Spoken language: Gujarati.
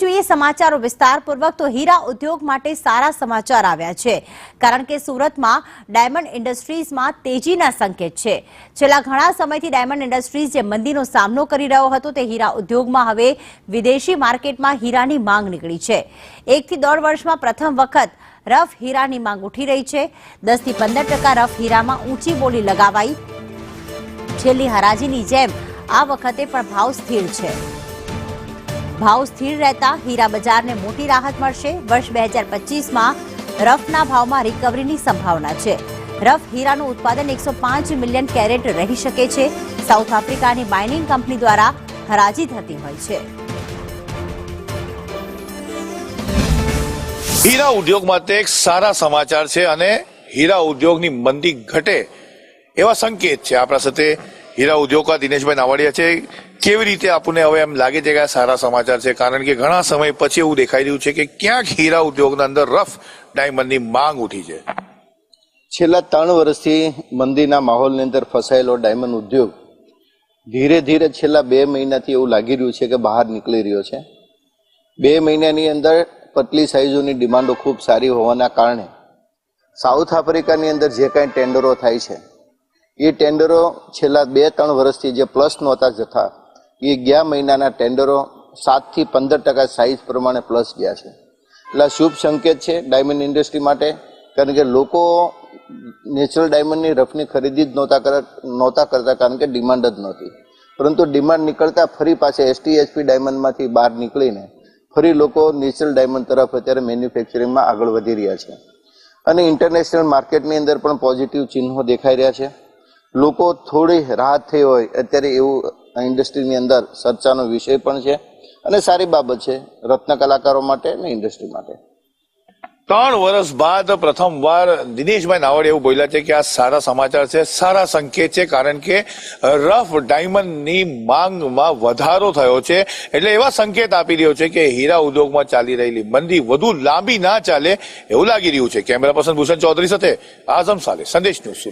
જોઈએ સમાચારો વિસ્તારપૂર્વક તો હીરા ઉદ્યોગ માટે સારા સમાચાર આવ્યા છે, કારણ કે સુરતમાં ડાયમંડ ઇન્ડસ્ટ્રીઝમાં તેજીના સંકેત છે। છેલ્લા ઘણા સમયથી ડાયમંડ ઇન્ડસ્ટ્રીઝ જે મંદીનો સામનો કરી રહ્યો હતો તે હીરા ઉદ્યોગમાં હવે વિદેશી માર્કેટમાં હીરાની માંગ નીકળી છે। 1 થી 1.5 વર્ષમાં પ્રથમ વખત રફ હીરાની માંગ ઉઠી રહી છે। 10 થી 15% રફ હીરામાં ઊંચી બોલી લગાવાઈ। છેલ્લી હરાજીની જેમ આ વખતે પણ ભાવ સ્થિર છે। भाव स्थिर रहता हीरा बजार ने मोटी राहत मळशे। वर्ष 2025 में रफना भाव में रिकवरी की संभावना है। रफ हीराનું उत्पादन 105 मिलियन कैरेट रही शके छे। साउथ आफ्रिका की माइनिंग कंपनी द्वारा हराजी थती होय छे। हीरा उद्योग माटे एक सारा समाचार छे अने हीरा उद्योग की मंदी घटे एवा संकेत छे। आपणा साथे हीरा उद्योग का दिनेशभाई नावाडिया छे। केवी रीते आपने हवे एम लागे छे के आ सारा समाचार छे, कारण के घणा समय पछी एवुं देखाई रह्युं छे के क्यांक हीरा उद्योगना अंदर रफ डायमंडनी मांग उठी छे। छेल्ला 3 वर्षथी मंदीना माहोलनी अंदर फसायेलो डायमंड उद्योग धीरे धीरे छेल्ला 2 महीनाथी एवुं लागी रह्युं छे के बहार निकળી રહ્યો છે। 2 મહિનાની અંદર પતલી સાઇઝોની ડિમાન્ડો ખૂબ સારી હોવાના કારણે સાઉથ આફ્રિકાની અંદર જે કાંઈ ટેન્ડરો થાય છે એ ટેન્ડરો છેલ્લા 2-3 વર્ષથી જે પ્લસ નહોતા જતા એ ગયા મહિનાના ટેન્ડરો 7 થી 15% સાઇઝ પ્રમાણે પ્લસ ગયા છે। એટલે શુભ સંકેત છે ડાયમંડ ઇન્ડસ્ટ્રી માટે, કારણ કે લોકો નેચરલ ડાયમંડની રફની ખરીદી જ નહોતા કરતા, કારણ કે ડિમાન્ડ જ નહોતી। પરંતુ ડિમાન્ડ નીકળતા ફરી પાછા STHP ડાયમંડમાંથી બહાર નીકળીને ફરી લોકો નેચરલ ડાયમંડ તરફ અત્યારે મેન્યુફેક્ચરિંગમાં આગળ વધી રહ્યા છે અને ઇન્ટરનેશનલ માર્કેટની અંદર પણ પોઝિટિવ ચિહ્નો દેખાઈ રહ્યા છે। લોકો થોડી રાહત થઈ હોય અત્યારે એવું ઇન્ડસ્ટ્રીની અંદર ચર્ચાનો વિષય પણ છે અને સારી બાબત છે રત્ન કલાકારો માટે અને ઇન્ડસ્ટ્રી માટે। 3 વર્ષ बाद प्रथमवार दिनेशभाई नावाडिया એવું બોલ્યા છે કે આ સારા સમાચાર છે, સારા સંકેત છે, કારણ કે રફ ડાયમંડની માંગમાં વધારો થયો છે। એટલે એવા સંકેત આપી રહ્યો છે કે હીરા ઉદ્યોગમાં ચાલી રહેલી મંદી વધુ લાંબી ના ચાલે એવું લાગી રહ્યું છે। કેમેરા પર્સન ભૂષણ ચૌધરી સાથે આઝમ સાલે, સંદેશ ન્યૂઝ।